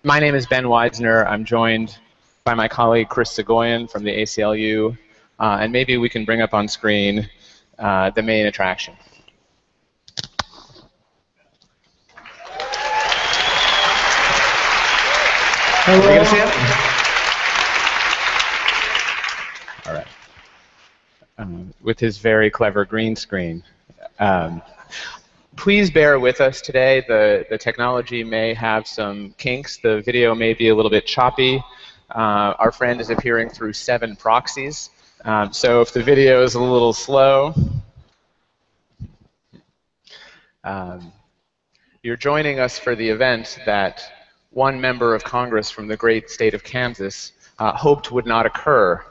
My name is Ben Weisner. I'm joined by my colleague Chris Segoyan from the ACLU, and maybe we can bring up on screen the main attraction. Are we going to see it? All right. With his very clever green screen. Please bear with us today. The technology may have some kinks. The video may be a little bit choppy. Our friend is appearing through 7 proxies. So if the video is a little slow, you're joining us for the event that one member of Congress from the great state of Kansas hoped would not occur.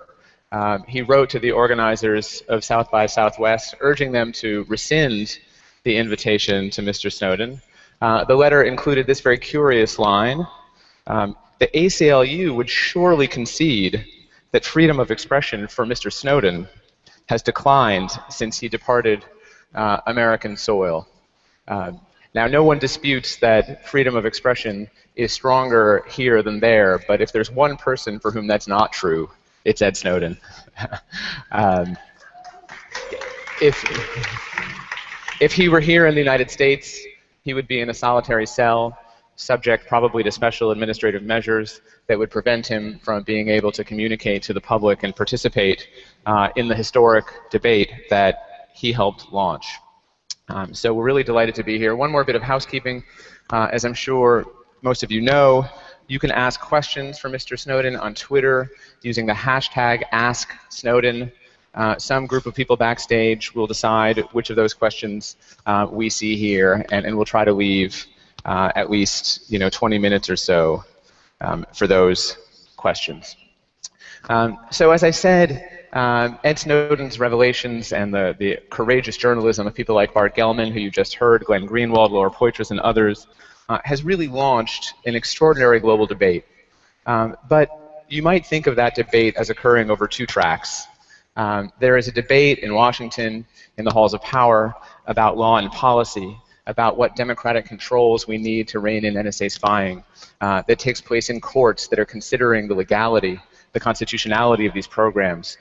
He wrote to the organizers of South by Southwest, urging them to rescind the invitation to Mr. Snowden. The letter included this very curious line: the ACLU would surely concede that freedom of expression for Mr. Snowden has declined since he departed American soil. Now, no one disputes that freedom of expression is stronger here than there, but if there's one person for whom that's not true, it's Ed Snowden. If he were here in the United States, he would be in a solitary cell, subject probably to special administrative measures that would prevent him from being able to communicate to the public and participate in the historic debate that he helped launch. So we're really delighted to be here. One more bit of housekeeping. As I'm sure most of you know, you can ask questions for Mr. Snowden on Twitter using the hashtag #AskSnowden. Some group of people backstage will decide which of those questions we see here, and we'll try to leave at least 20 minutes or so for those questions. So as I said, Ed Snowden's revelations and the courageous journalism of people like Bart Gellman, who you just heard, Glenn Greenwald, Laura Poitras, and others, has really launched an extraordinary global debate. But you might think of that debate as occurring over 2 tracks. There is a debate in Washington, in the halls of power, about law and policy, about what democratic controls we need to rein in NSA spying, that takes place in courts that are considering the legality, the constitutionality of these programs,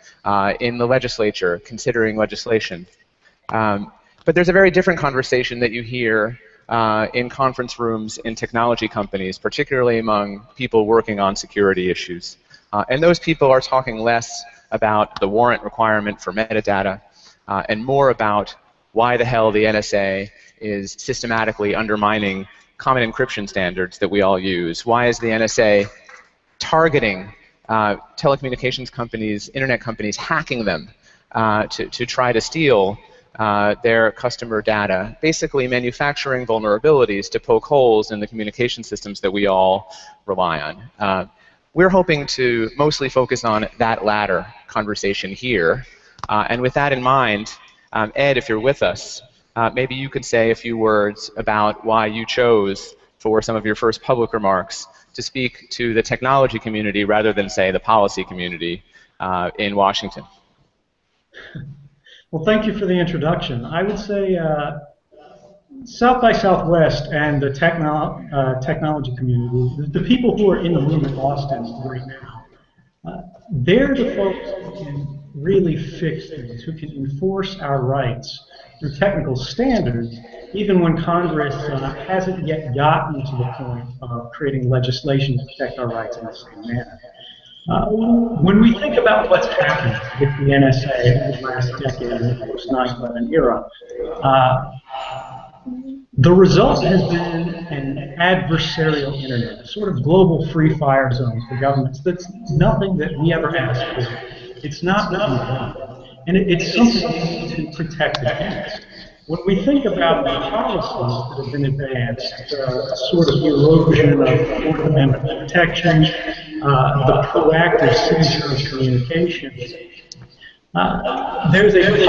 in the legislature, considering legislation. But there's a very different conversation that you hear in conference rooms in technology companies, particularly among people working on security issues. And those people are talking less about the warrant requirement for metadata and more about why the hell the NSA is systematically undermining common encryption standards that we all use. Why is the NSA targeting telecommunications companies, internet companies, hacking them to try to steal their customer data, basically manufacturing vulnerabilities to poke holes in the communication systems that we all rely on. We're hoping to mostly focus on that latter conversation here. And with that in mind, Ed, if you're with us, maybe you could say a few words about why you chose, for some of your first public remarks, to speak to the technology community rather than, say, the policy community in Washington. Well, thank you for the introduction. I would say South by Southwest and the technology community, the people who are in the room in Boston right now, they're the folks who can really fix things, who can enforce our rights through technical standards, even when Congress hasn't yet gotten to the point of creating legislation to protect our rights in the same manner. When we think about what's happened with the NSA in the last decade in the post-9/11 era, the result has been an adversarial internet, a sort of global free fire zone for governments. That's nothing that we ever asked for. It's not what we want. And it's something we need to protect against. When we think about the policies that have been advanced, sort of erosion of Fourth Amendment protection, the proactive censure of communications, there's a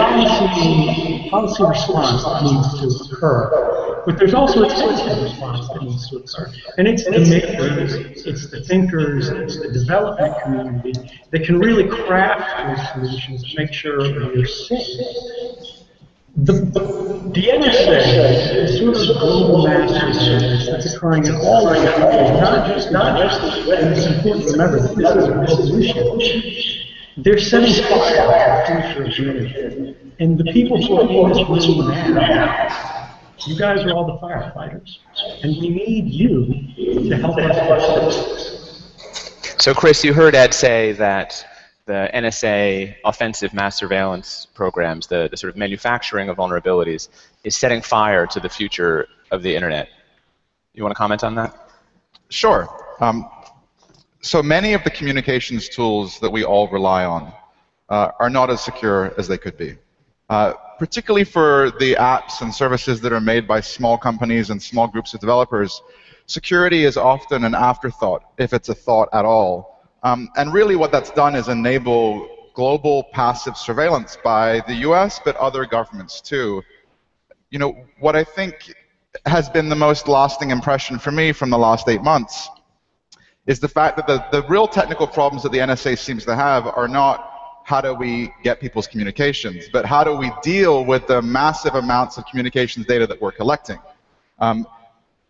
policy response that needs to occur. But there's also a technical response that needs to occur. And it's the makers, it's the thinkers, it's the development community that can really craft those solutions to make sure that we're safe. The NSA is sort of global master surveillance that's occurring in all the countries, not just the US. And it's important to remember that this is a global issue. They're setting fire to the future of the internet. And the people who are in this room now, you guys are all the firefighters. And we need you to help us fix this. So, Chris, you heard Ed say that the NSA offensive mass surveillance programs, the sort of manufacturing of vulnerabilities, is setting fire to the future of the internet. You want to comment on that? Sure. So many of the communications tools that we all rely on are not as secure as they could be. Particularly for the apps and services that are made by small companies and small groups of developers, security is often an afterthought, if it's a thought at all. And really what that's done is enable global passive surveillance by the US, but other governments too. You know, what I think has been the most lasting impression for me from the last 8 months is the fact that the real technical problems that the NSA seems to have are not how do we get people's communications, but how do we deal with the massive amounts of communications data that we're collecting.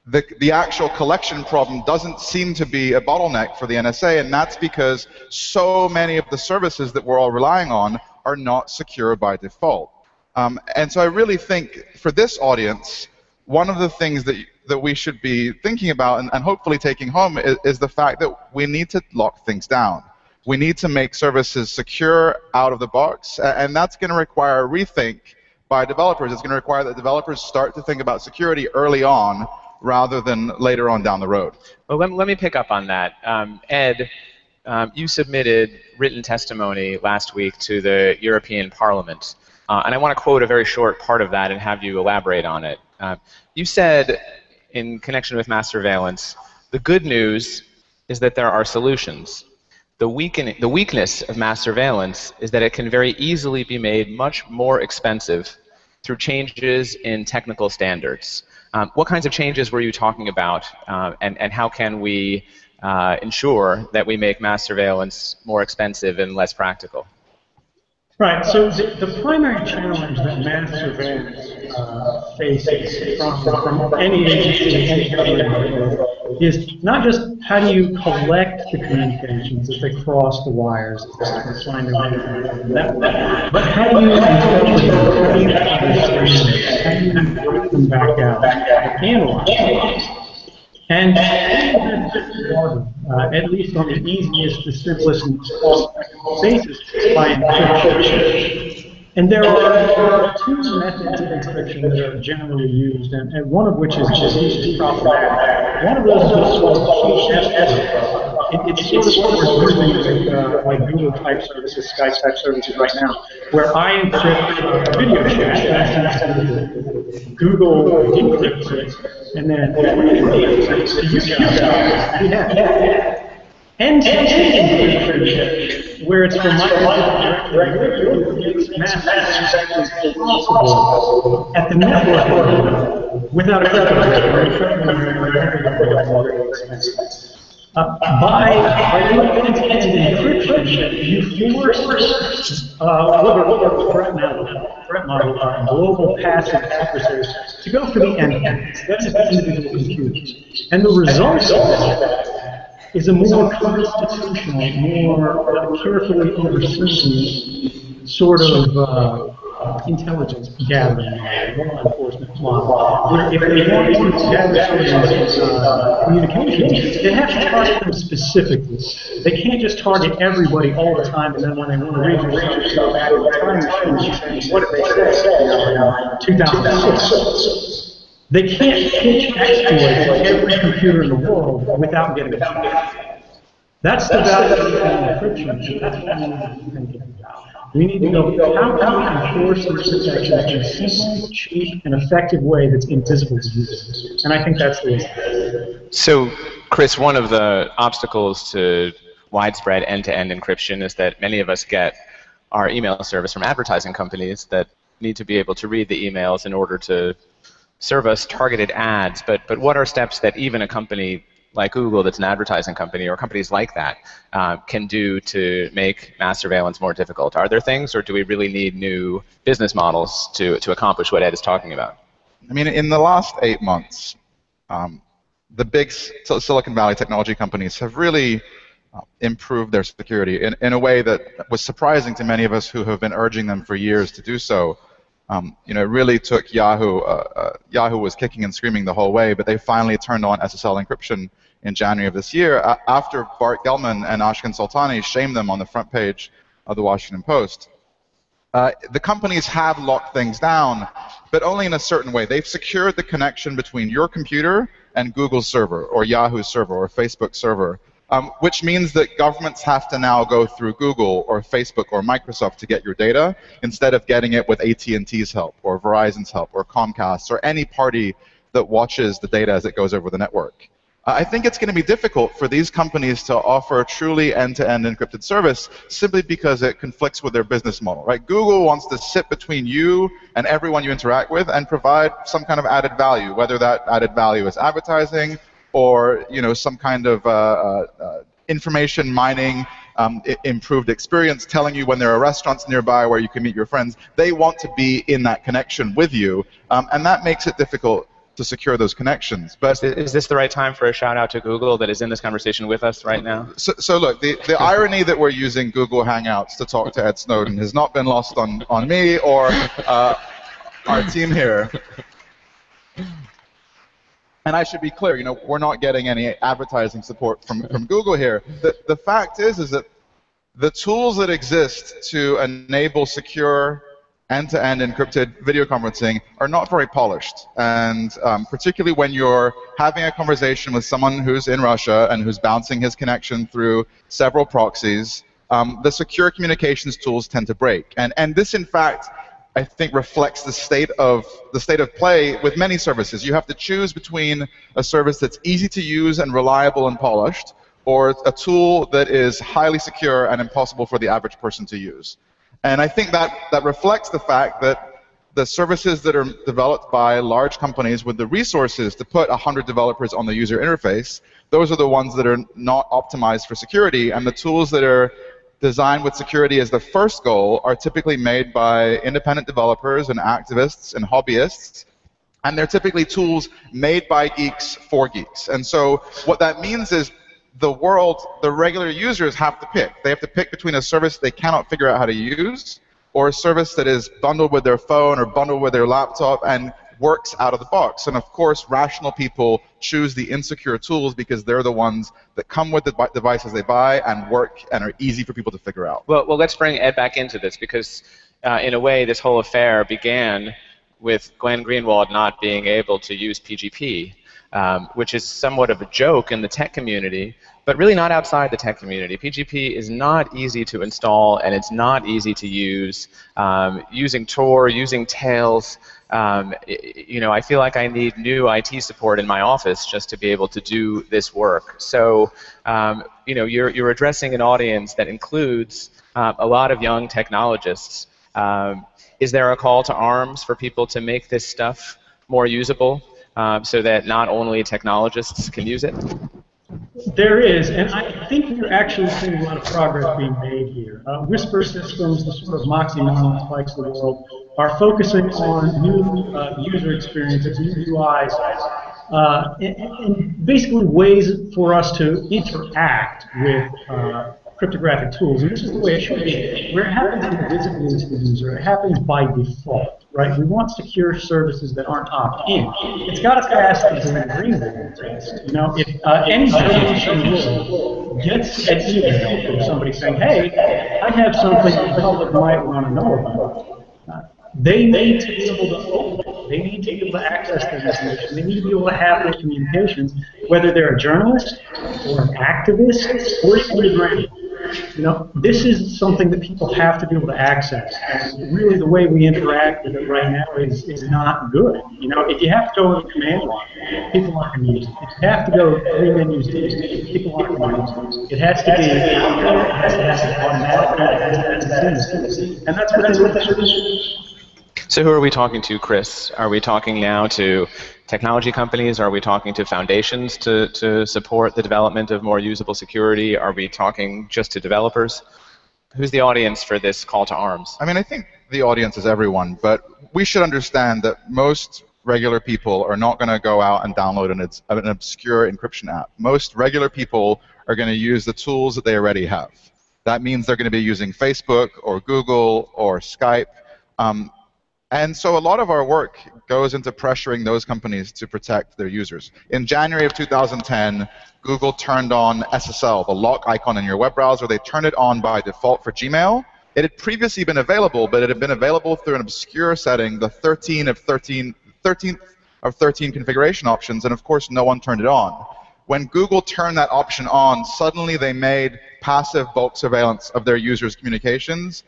The actual collection problem doesn't seem to be a bottleneck for the NSA, and that's because so many of the services that we're all relying on are not secure by default. And so I really think for this audience, one of the things that we should be thinking about and hopefully taking home is the fact that we need to lock things down. We need to make services secure out of the box, and that's going to require a rethink by developers. It's going to require that developers start to think about security early on rather than later on down the road. Well, let me pick up on that. Ed, you submitted written testimony last week to the European Parliament, and I want to quote a very short part of that and have you elaborate on it. You said, in connection with mass surveillance, the good news is that there are solutions. The weakness of mass surveillance is that it can very easily be made much more expensive through changes in technical standards. What kinds of changes were you talking about, and how can we ensure that we make mass surveillance more expensive and less practical? Right, so the primary challenge that mass surveillance faces from any agency, any government, is not just how do you collect the communications as they cross the wires, as they find their way to the network, but how do you interpret them, how do you understand them, how do you break them back out, analyze them? And at least on the easiest, the simplest, and cost-effective basis, by encryption. And there are two methods of encryption that are generally used, and one of which is problematic. One of those is what's called SXSW. It's sort of what we're using like Google type services, Skype type services right now, where I encrypt video chat, and Google decrypts it, and then you guys. End-to-end encryption, where it's from my it's mass possible at the network level without a by doing end-to-end encryption, you force threat model, global passive adversaries to go for the endpoints. That is the individual computers. And the result of that is a more constitutional, more carefully overseen sort of intelligence gathering model, law enforcement model, where if they want to gather communications, they have to target them specifically. They can't just target everybody all the time, and then when they want to read the results, go back in the time machine. What did they say? 2006. They can't pitch exploits to every computer in the world without getting caught. That's the value of encryption, and that's what we need to think about. We need to know how can we enforce this protection in a simple, cheap, and effective way that's invisible to users. And I think that's the way. So, Chris, one of the obstacles to widespread end-to-end encryption is that many of us get our email service from advertising companies that need to be able to read the emails in order to serve us targeted ads. But what are steps that even a company like Google, that's an advertising company, or companies like that, can do to make mass surveillance more difficult? Are there things, or do we really need new business models to accomplish what Ed is talking about? I mean, in the last 8 months, the big Silicon Valley technology companies have really improved their security in a way that was surprising to many of us who have been urging them for years to do so. It really took Yahoo. Yahoo was kicking and screaming the whole way, but they finally turned on SSL encryption in January of this year after Bart Gellman and Ashkan Soltani shamed them on the front page of the Washington Post. The companies have locked things down, but only in a certain way. They've secured the connection between your computer and Google's server, or Yahoo's server, or Facebook's server, which means that governments have to now go through Google or Facebook or Microsoft to get your data, instead of getting it with AT&T's help, or Verizon's help, or Comcast, or any party that watches the data as it goes over the network. I think it's going to be difficult for these companies to offer a truly end-to-end encrypted service simply because it conflicts with their business model, right? Google wants to sit between you and everyone you interact with and provide some kind of added value, whether that added value is advertising or some kind of information mining, improved experience, telling you when there are restaurants nearby where you can meet your friends. They want to be in that connection with you, and that makes it difficult to secure those connections. But is this the right time for a shout out to Google that is in this conversation with us right now? So look, the irony that we're using Google Hangouts to talk to Ed Snowden has not been lost on me or our team here. And I should be clear, we're not getting any advertising support from Google here. The fact is that the tools that exist to enable secure end-to-end encrypted video conferencing are not very polished, and particularly when you're having a conversation with someone who's in Russia and who's bouncing his connection through several proxies, the secure communications tools tend to break. And this, in fact, I think reflects the state of play with many services. You have to choose between a service that's easy to use and reliable and polished, or a tool that is highly secure and impossible for the average person to use. And I think that reflects the fact that the services that are developed by large companies with the resources to put 100 developers on the user interface, those are the ones that are not optimized for security, and the tools that are designed with security as the first goal are typically made by independent developers and activists and hobbyists, and they're typically tools made by geeks for geeks. And so what that means is the regular users have to pick. They have to pick between a service they cannot figure out how to use, or a service that is bundled with their phone or bundled with their laptop and works out of the box. And of course, rational people choose the insecure tools because they're the ones that come with the devices they buy and work and are easy for people to figure out. Well, let's bring Ed back into this, because in a way, this whole affair began with Glenn Greenwald not being able to use PGP. Which is somewhat of a joke in the tech community, but really not outside the tech community. PGP is not easy to install, and it's not easy to use. Using Tor, using Tails, I feel like I need new IT support in my office just to be able to do this work. So, you're addressing an audience that includes a lot of young technologists. Is there a call to arms for people to make this stuff more usable? So that not only technologists can use it? There is, and I think we're actually seeing a lot of progress being made here. Whisper Systems, the sort of Moxie Monolith of the world, are focusing on new user experiences, new UIs, and basically ways for us to interact with cryptographic tools. And this is the way it should be. Where it happens invisibly to the user, it happens by default, right? We want secure services that aren't opt-in. It's got to pass the Greenwald test. If any journalist in the world gets an email from somebody saying, hey, I have something the public might want to know about, they need to be able to open it. They need to be able to access that information. They need to be able to have those communications, whether they're a journalist or an activist or even a brand. This is something that people have to be able to access. And really the way we interact with it right now is not good. If you have to go in the command line, people aren't going to use it. If you have to go 3 menus deep, people aren't going to use it. It has to be automatic, it has to be seamless. And that's what they So who are we talking to, Chris? Are we talking now to technology companies? Are we talking to foundations to support the development of more usable security? Are we talking just to developers? Who's the audience for this call to arms? I mean, I think the audience is everyone, but we should understand that most regular people are not going to go out and download an obscure encryption app. Most regular people are going to use the tools that they already have. That means they're going to be using Facebook or Google or Skype. And so a lot of our work goes into pressuring those companies to protect their users. In January of 2010, Google turned on SSL, the lock icon in your web browser. They turned it on by default for Gmail. It had previously been available, but it had been available through an obscure setting, the 13th of 13 configuration options, and of course no one turned it on. When Google turned that option on, suddenly they made passive bulk surveillance of their users' communications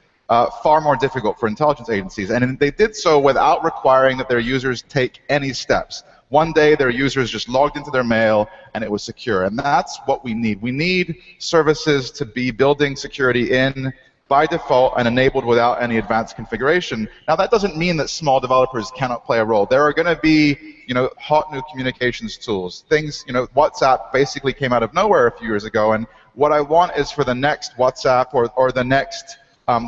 far more difficult for intelligence agencies. And they did so without requiring that their users take any steps. One day, their users just logged into their mail, and it was secure. And that's what we need. We need services to be building security in by default and enabled without any advanced configuration. Now, that doesn't mean that small developers cannot play a role. There are going to be, hot new communications tools. Things, WhatsApp basically came out of nowhere a few years ago, and what I want is for the next WhatsApp or the next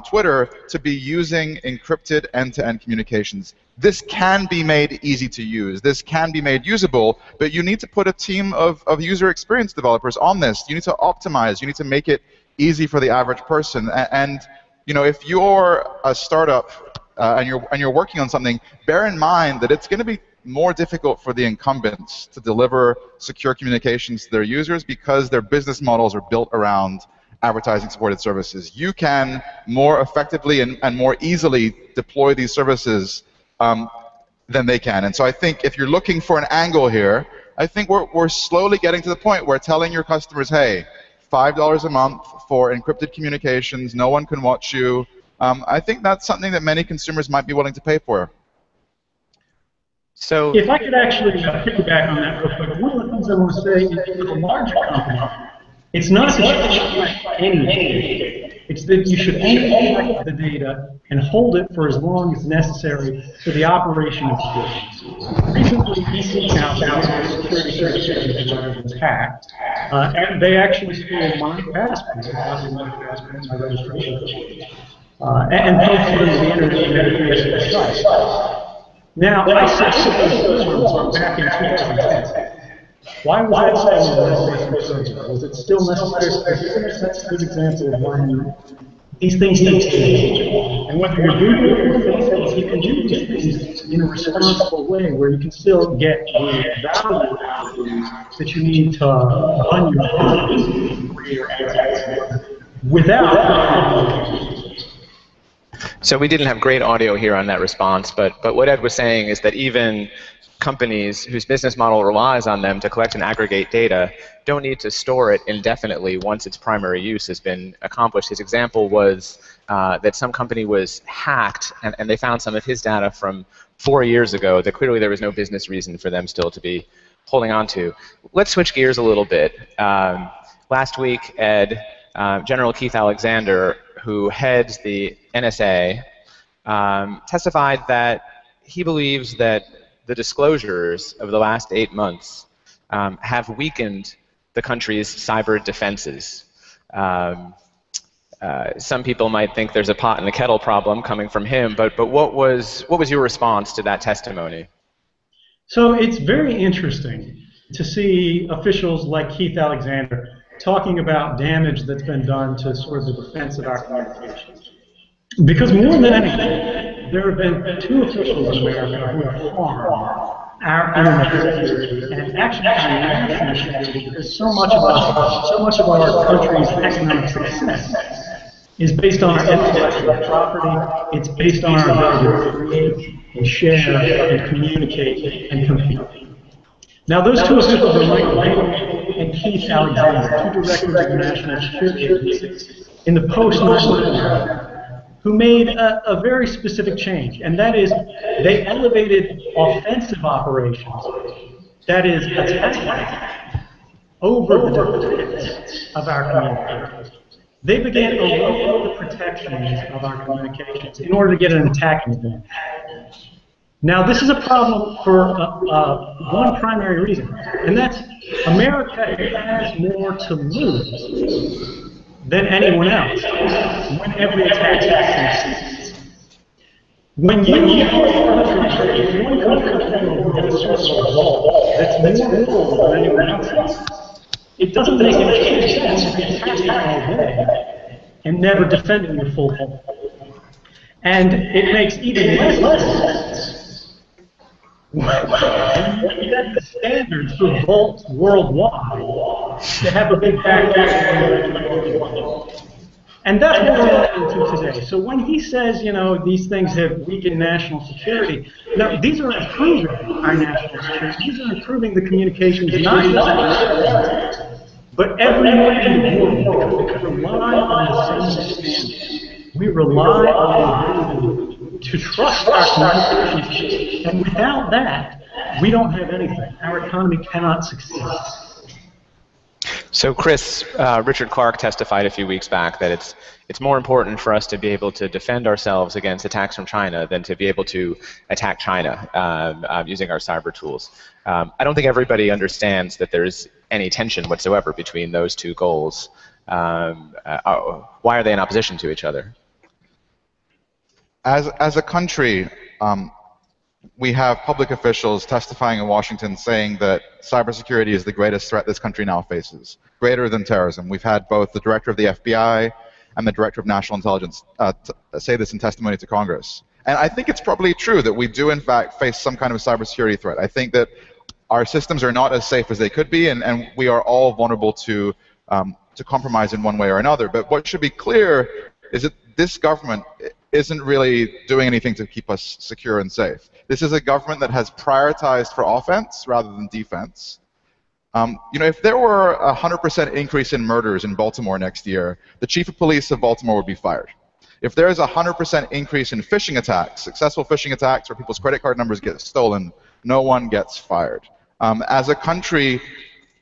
Twitter to be using encrypted end-to-end communications. This can be made easy to use. This can be made usable, but you need to put a team of user experience developers on this. You need to optimize. You need to make it easy for the average person. And if you're a startup and you're working on something, bear in mind that it's going to be more difficult for the incumbents to deliver secure communications to their users because their business models are built around advertising supported services. You can more effectively and more easily deploy these services than they can. And so I think if you're looking for an angle here, I think we're slowly getting to the point where telling your customers, hey, $5 a month for encrypted communications, no one can watch you, I think that's something that many consumers might be willing to pay for. So if I could actually piggyback on that real quick, one of the things I want to say is for a larger company, it's not that you should collect any data. It's that you should only collect the data and hold it for as long as necessary for the operation of the business. Recently, EC Council, security services was hacked, and they actually stole my passport, my registration, and posted them to the internet and site. Now, I said forms back in 2010. Why was that still was it still necessary? That's a good example of when these things take time. And whether you're doing it or Facebook, you can do these things in a responsible way where you can still get the value that you need to run your business without. So we didn't have great audio here on that response, but what Ed was saying is that even companies whose business model relies on them to collect and aggregate data don't need to store it indefinitely once its primary use has been accomplished. His example was that some company was hacked, and they found some of his data from 4 years ago that clearly there was no business reason for them still to be holding on to. Let's switch gears a little bit. Last week, Ed, General Keith Alexander, who heads the NSA, testified that he believes that the disclosures of the last 8 months have weakened the country's cyber defenses. Some people might think there's a pot and the kettle problem coming from him, but what was your response to that testimony? So it's very interesting to see officials like Keith Alexander talking about damage that's been done to sort of the defense of our communications. Because more than anything, there have been 2 officials in America who have harmed our internet security and actually our national security because so much of our country's economic success is based on our intellectual property. It's based on our ability to create and share and communicate and compete. Now, those 2 officials are Michael Bailey and Keith Alexander, 2 directors of the National Security Agency in the post-9/11 era, who made a very specific change, and that is they elevated offensive operations, that is, attacking, over the defense of our communications. They began to lower the protections of our communications in order to get an attacking advantage. Now, this is a problem for one primary reason, and that's America has more to lose than anyone else when every attack happens. When you if one country has a source of revolt that's more vulnerable than anyone else's, it doesn't make any sense to be attacking all day and never defending your full home. And it makes even less sense when you set the standards for revolts worldwide to have a big backlash. And that's what we're running into today. So when he says, you know, these things have weakened national security, now these are improving our national security. These are improving the communications, not just but everyone in the world, because we rely on the same standards. We rely on the ability to trust our communications, and without that, we don't have anything. Our economy cannot succeed. So, Chris, Richard Clark testified a few weeks back that it's more important for us to be able to defend ourselves against attacks from China than to be able to attack China using our cyber tools. I don't think everybody understands that there's any tension whatsoever between those two goals. Why are they in opposition to each other? As a country, we have public officials testifying in Washington saying that cybersecurity is the greatest threat this country now faces, greater than terrorism. We've had both the director of the FBI and the director of national intelligence say this in testimony to Congress. And I think it's probably true that we do, in fact, face some kind of cybersecurity threat. I think that our systems are not as safe as they could be, and we are all vulnerable to compromise in one way or another. But what should be clear is that this government isn't really doing anything to keep us secure and safe. This is a government that has prioritized for offense rather than defense. You know, if there were a 100% increase in murders in Baltimore next year, the chief of police of Baltimore would be fired. If there is a 100% increase in phishing attacks, successful phishing attacks where people's credit card numbers get stolen, no one gets fired. As a country,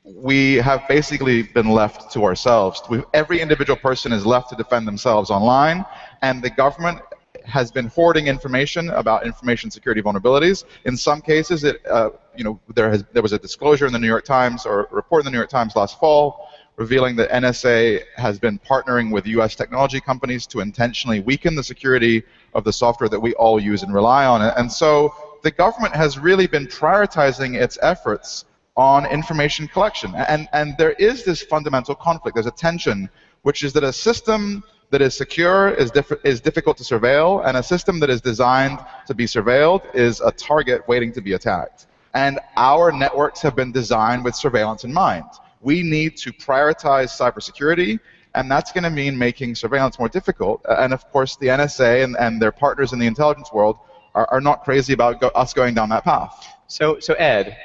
we have basically been left to ourselves. Every individual person is left to defend themselves online, and the government has been hoarding information about information security vulnerabilities. In some cases, you know, there was a disclosure in the New York Times, or a report in the New York Times last fall, revealing that NSA has been partnering with US technology companies to intentionally weaken the security of the software that we all use and rely on. And so the government has really been prioritizing its efforts on information collection. And there is this fundamental conflict. There's a tension, which is that a system that is secure is difficult to surveil, and a system that is designed to be surveilled is a target waiting to be attacked. And our networks have been designed with surveillance in mind. We need to prioritize cybersecurity, and that's going to mean making surveillance more difficult. And of course, the NSA and their partners in the intelligence world are not crazy about us going down that path. So Ed,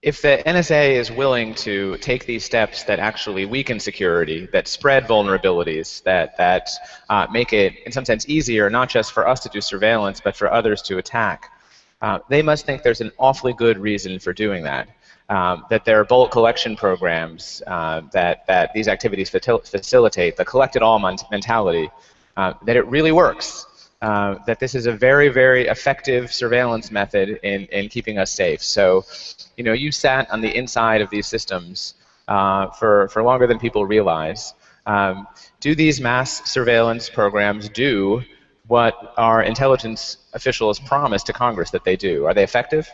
if the NSA is willing to take these steps that actually weaken security, that spread vulnerabilities, that make it, in some sense, easier not just for us to do surveillance, but for others to attack, they must think there's an awfully good reason for doing that. That there are bulk collection programs that these activities facilitate, the collect-it-all mentality, that it really works. That this is a very, very effective surveillance method in keeping us safe. So, you know, you sat on the inside of these systems for longer than people realize. Do these mass surveillance programs do what our intelligence officials promised to Congress that they do? Are they effective?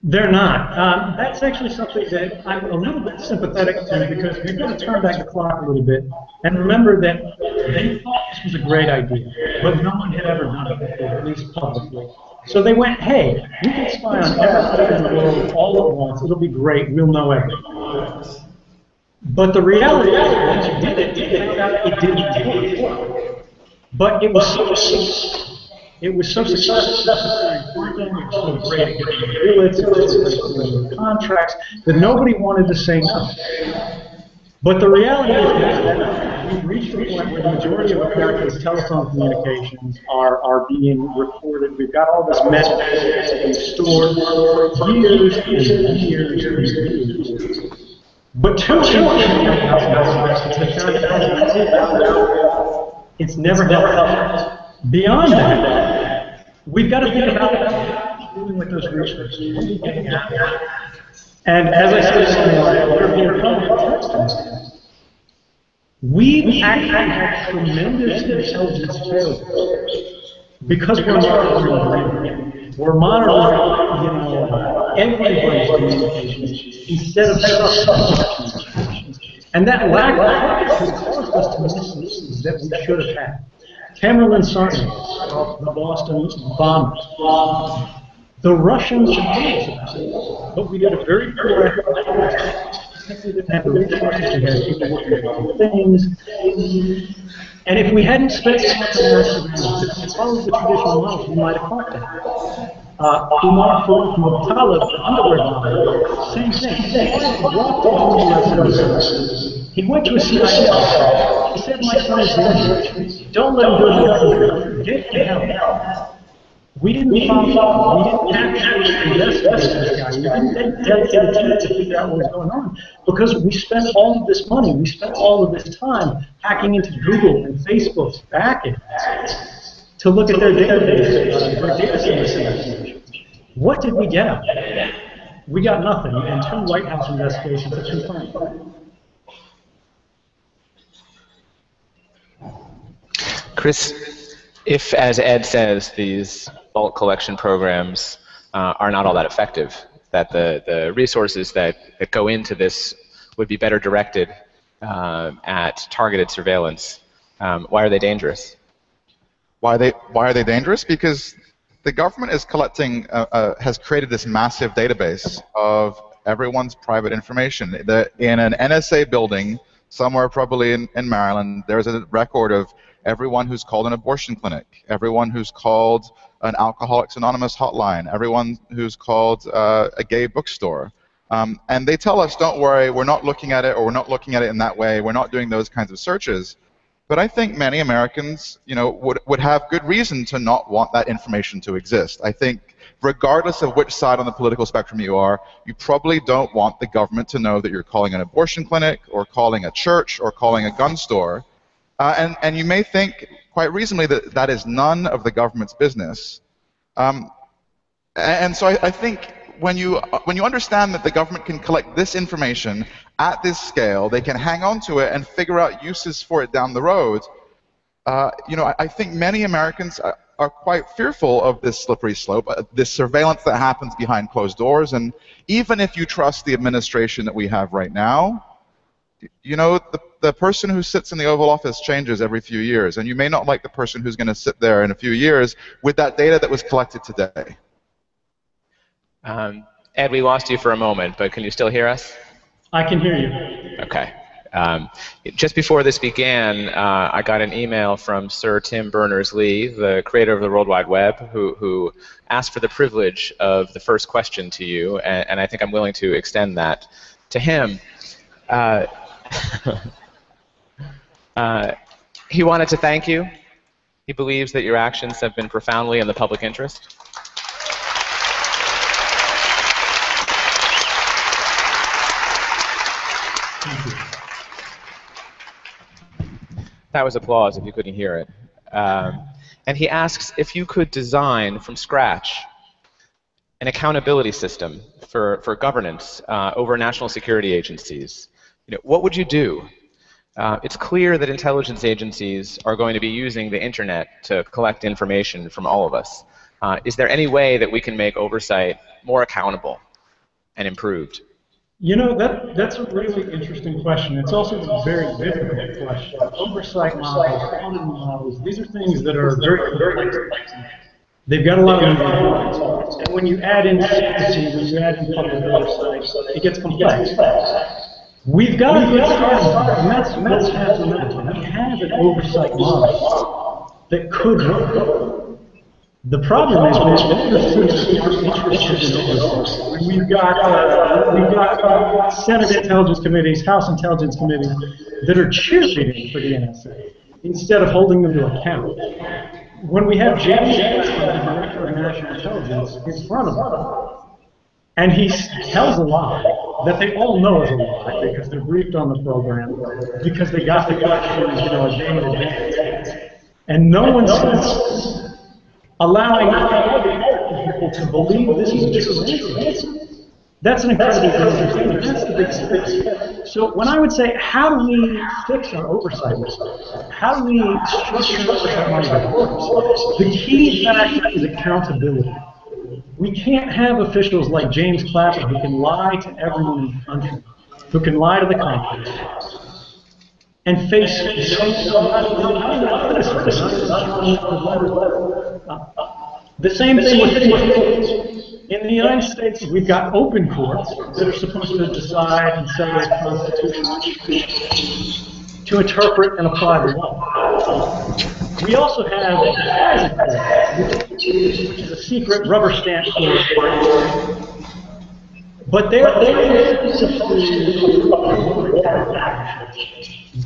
They're not. That's actually something that I'm a little bit sympathetic to, because we've got to turn back the clock a little bit and remember that they thought this was a great idea, but no one had ever done it before, at least publicly. So they went, hey, we can spy on everybody in the world all at once. It'll be great. We'll know everything. But the reality is, once you did it, you found out it didn't work. But it was so successful. It was so successful, it was so great at getting billets, it was so great at getting contracts, that nobody wanted to say no. But the reality is that we've reached a point where the majority of Americans' telephone communications are being recorded. We've got all this message that we've stored for years and years and years. But it's never held up. Beyond that, we've got to think about dealing with those resources. What are we getting at? And as I said before, we're being held. We've actually had tremendous intelligence failures because we're monitoring. We're monitoring, everybody's communications instead of just communications. And that lack of focus has caused us to miss things that we should have had. Tamerlan Sarney of the Boston bombers. The Russians should tell us about it, but we did a very poor effort. We didn't have the resources to have people looking at things. And if we hadn't spent so much on our surveillance, if we followed the traditional models, we might have caught that. Umar Farouk Mukhtar, the underwear bomber, same thing. He went to a CIA office. He said, "My son is dangerous. Don't let him go to the country. Get him out." We didn't follow, we didn't actually investigate this guy. We didn't dedicate time to figure out what was going on because we spent all of this money, we spent all of this time hacking into Google and Facebook's backend to look at their database, their data center. What did we get out of it? We got nothing, and 2 White House investigations have confirmed. Chris, if, as Ed says, these bulk collection programs are not all that effective, that the resources that go into this would be better directed at targeted surveillance, why are they dangerous? Why are they dangerous? Because the government is collecting, has created this massive database of everyone's private information. In an NSA building, somewhere probably in Maryland, there's a record of everyone who's called an abortion clinic, everyone who's called an Alcoholics Anonymous hotline, everyone who's called a gay bookstore. And they tell us, don't worry, we're not looking at it, or we're not looking at it in that way, we're not doing those kinds of searches. But I think many Americans, would have good reason to not want that information to exist. I think regardless of which side on the political spectrum you are, you probably don't want the government to know that you're calling an abortion clinic, or calling a church, or calling a gun store. And you may think, quite reasonably, that that is none of the government's business. And so I think when you understand that the government can collect this information at this scale, they can hang on to it and figure out uses for it down the road. I think many Americans are quite fearful of this slippery slope, this surveillance that happens behind closed doors. And even if you trust the administration that we have right now, the person who sits in the Oval Office changes every few years, and you may not like the person who's going to sit there in a few years with that data that was collected today. Ed, we lost you for a moment, but can you still hear us? I can hear you. Okay. Just before this began, I got an email from Sir Tim Berners-Lee, the creator of the World Wide Web, who asked for the privilege of the first question to you, and I think I'm willing to extend that to him. He wanted to thank you. He believes that your actions have been profoundly in the public interest. That was applause if you couldn't hear it. And he asks if you could design from scratch an accountability system for governance over national security agencies. What would you do? It's clear that intelligence agencies are going to be using the internet to collect information from all of us. Is there any way that we can make oversight more accountable and improved? That's a really interesting question. It's also a very difficult question. Oversight models, auditing models, these are things that are very complex. They've got a lot of involvement. And when you add in secrecy, when you add in public oversight, it gets complex. We've got a good start, and that's half the matter. We have an oversight model that could work. The problem is that we're interested in oversight. We've got Senate Intelligence Committees, House Intelligence Committees that are cheerleading for the NSA instead of holding them to account. When we have James, the Director of National Intelligence, in front of us, and he tells a lie that they all know is a lie because they're briefed on the program, because they got the questions, a day in advance, and no one says. allowing people to believe this is true. That's an incredibly dangerous thing. That's the big step. So when I would say, how do we fix our oversight? How do we structure oversight money that works? The key factor is accountability. We can't have officials like James Clapper who can lie to everyone in the country, who can lie to the Congress, and face the same thing with in the United States, we've got open courts that are supposed to decide and say the Constitution to interpret and apply the law. We also have the private court, which is a secret rubber stamp court. But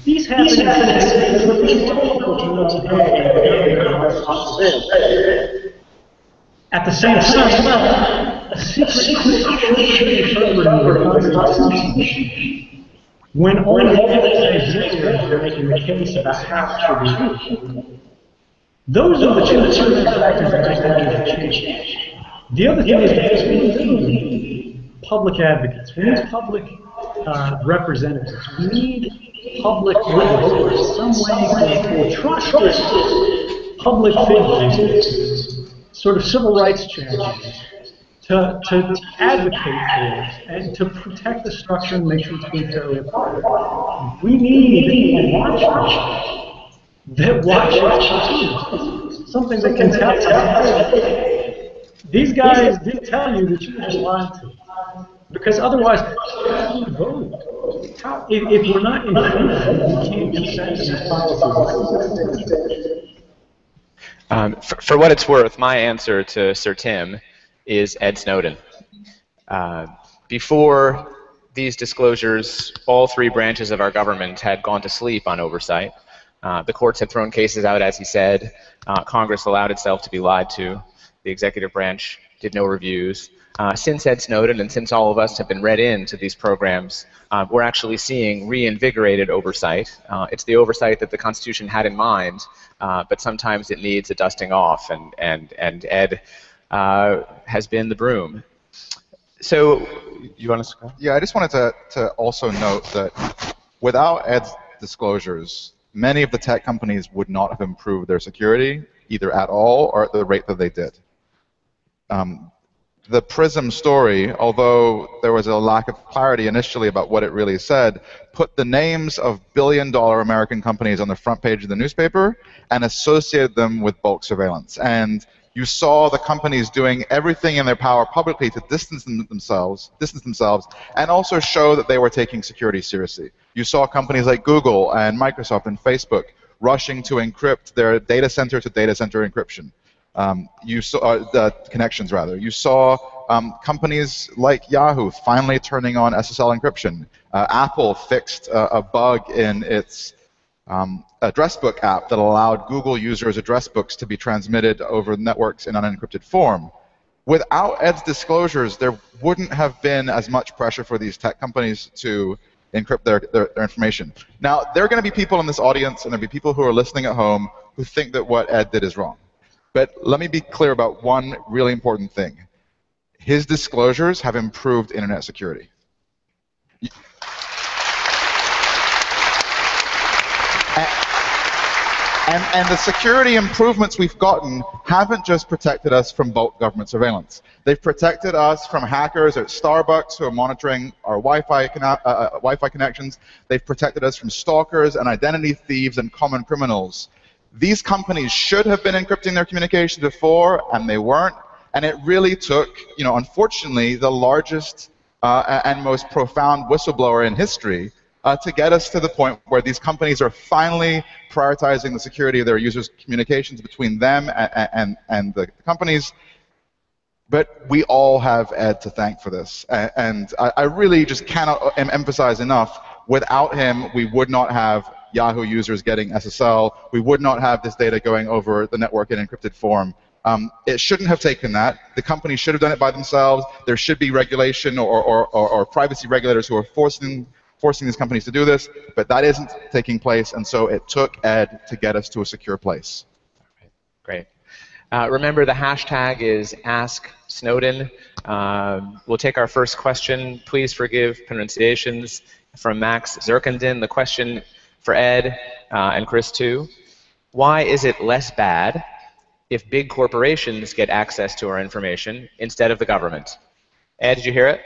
these happen at the same time, a secret when only are making the case about how it should be used. Those are the two factors that make that change. The other thing is we need public advocates. We need public representatives. We need public leaders. Some way for trusted public figures, sort of civil rights champions, to advocate for us and to protect the structure and make sure it's being fairly applied. We need a watchdog that watches something that can tell you. These guys didn't tell you that you had lied to. Because otherwise, how do you vote? If we're not informed, we can't consent to these policies. For what it's worth, my answer to Sir Tim is Ed Snowden. Before these disclosures, all three branches of our government had gone to sleep on oversight. The courts had thrown cases out, as he said. Congress allowed itself to be lied to. The executive branch did no reviews. Since Ed Snowden and since all of us have been read into these programs, we're actually seeing reinvigorated oversight. It's the oversight that the Constitution had in mind, but sometimes it needs a dusting off, and Ed has been the broom. So, you want to go? Yeah, I just wanted to also note that without Ed's disclosures, many of the tech companies would not have improved their security, either at all or at the rate that they did. The PRISM story, although there was a lack of clarity initially about what it really said, put the names of billion-dollar American companies on the front page of the newspaper and associated them with bulk surveillance. And you saw the companies doing everything in their power publicly to distance themselves, and also show that they were taking security seriously. You saw companies like Google and Microsoft and Facebook rushing to encrypt their data center to data center encryption. You saw the connections, rather. You saw companies like Yahoo finally turning on SSL encryption. Apple fixed a bug in its address book app that allowed Google users' address books to be transmitted over networks in unencrypted form. Without Ed's disclosures, there wouldn't have been as much pressure for these tech companies to encrypt their information. Now, there are going to be people in this audience, and there'll be people who are listening at home who think that what Ed did is wrong. But let me be clear about one really important thing. His disclosures have improved internet security. And the security improvements we've gotten haven't just protected us from bulk government surveillance. They've protected us from hackers at Starbucks who are monitoring our Wi-Fi connections. They've protected us from stalkers and identity thieves and common criminals. These companies should have been encrypting their communications before, and they weren't. And it really took, unfortunately, the largest and most profound whistleblower in history to get us to the point where these companies are finally prioritizing the security of their users' communications between them and the companies. But we all have Ed to thank for this. And I really just cannot emphasize enough, without him, we would not have Yahoo users getting SSL. We would not have this data going over the network in encrypted form. It shouldn't have taken that. The company should have done it by themselves. There should be regulation or privacy regulators who are forcing these companies to do this, but that isn't taking place, and so it took Ed to get us to a secure place. Great. Remember, the hashtag is #AskSnowden. We'll take our first question. Please forgive pronunciations from Max Zirkenden. The question for Ed and Chris too. Why is it less bad if big corporations get access to our information instead of the government? Ed, did you hear it?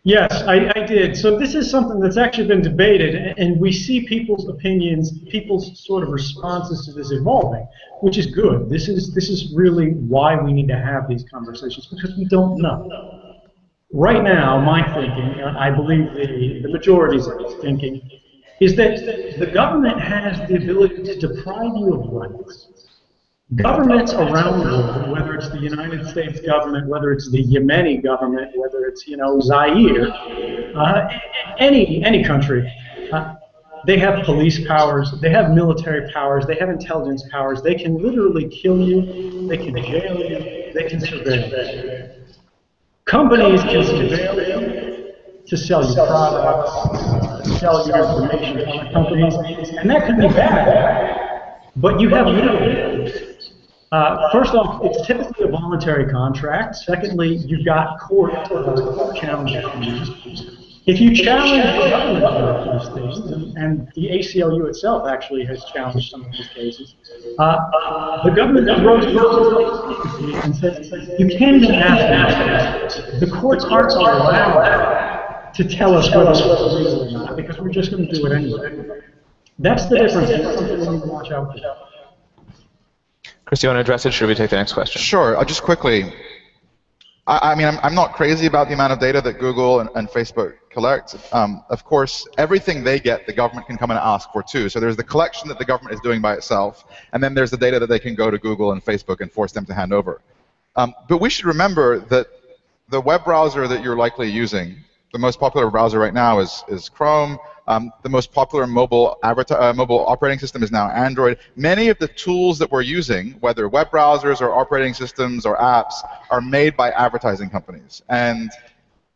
Yes, I did. So this is something that's actually been debated, and we see people's opinions, people's sort of responses to this evolving, which is good. This is really why we need to have these conversations, because we don't know. Right now, my thinking, and I believe the majority's thinking, is that the government has the ability to deprive you of rights. Governments around the world, whether it's the United States government, whether it's the Yemeni government, whether it's, Zaire, any country, they have police powers, they have military powers, they have intelligence powers. They can literally kill you, they can jail you, they can surveil you. Companies can surveil you to sell you products, to sell you information to other companies, and that can be bad. But you have legal. First off, it's typically a voluntary contract. Secondly, you've got court challenges. If you challenge the government on these things, and the ACLU itself actually has challenged some of these cases, the government throws and says, you can't even ask us. The courts aren't allowed to tell us whether it's legal or not, because we're just going to do it anyway. That's the difference. That's something we need to watch out for. Chris, do you want to address it? Should we take the next question? Sure. Just quickly. I mean, I'm not crazy about the amount of data that Google and Facebook collect. Of course, everything they get, the government can come and ask for too. So there's the collection that the government is doing by itself, and then there's the data that they can go to Google and Facebook and force them to hand over. But we should remember that the web browser that you're likely using, the most popular browser right now is Chrome. The most popular mobile operating system is now Android. Many of the tools that we're using, whether web browsers or operating systems or apps, are made by advertising companies. And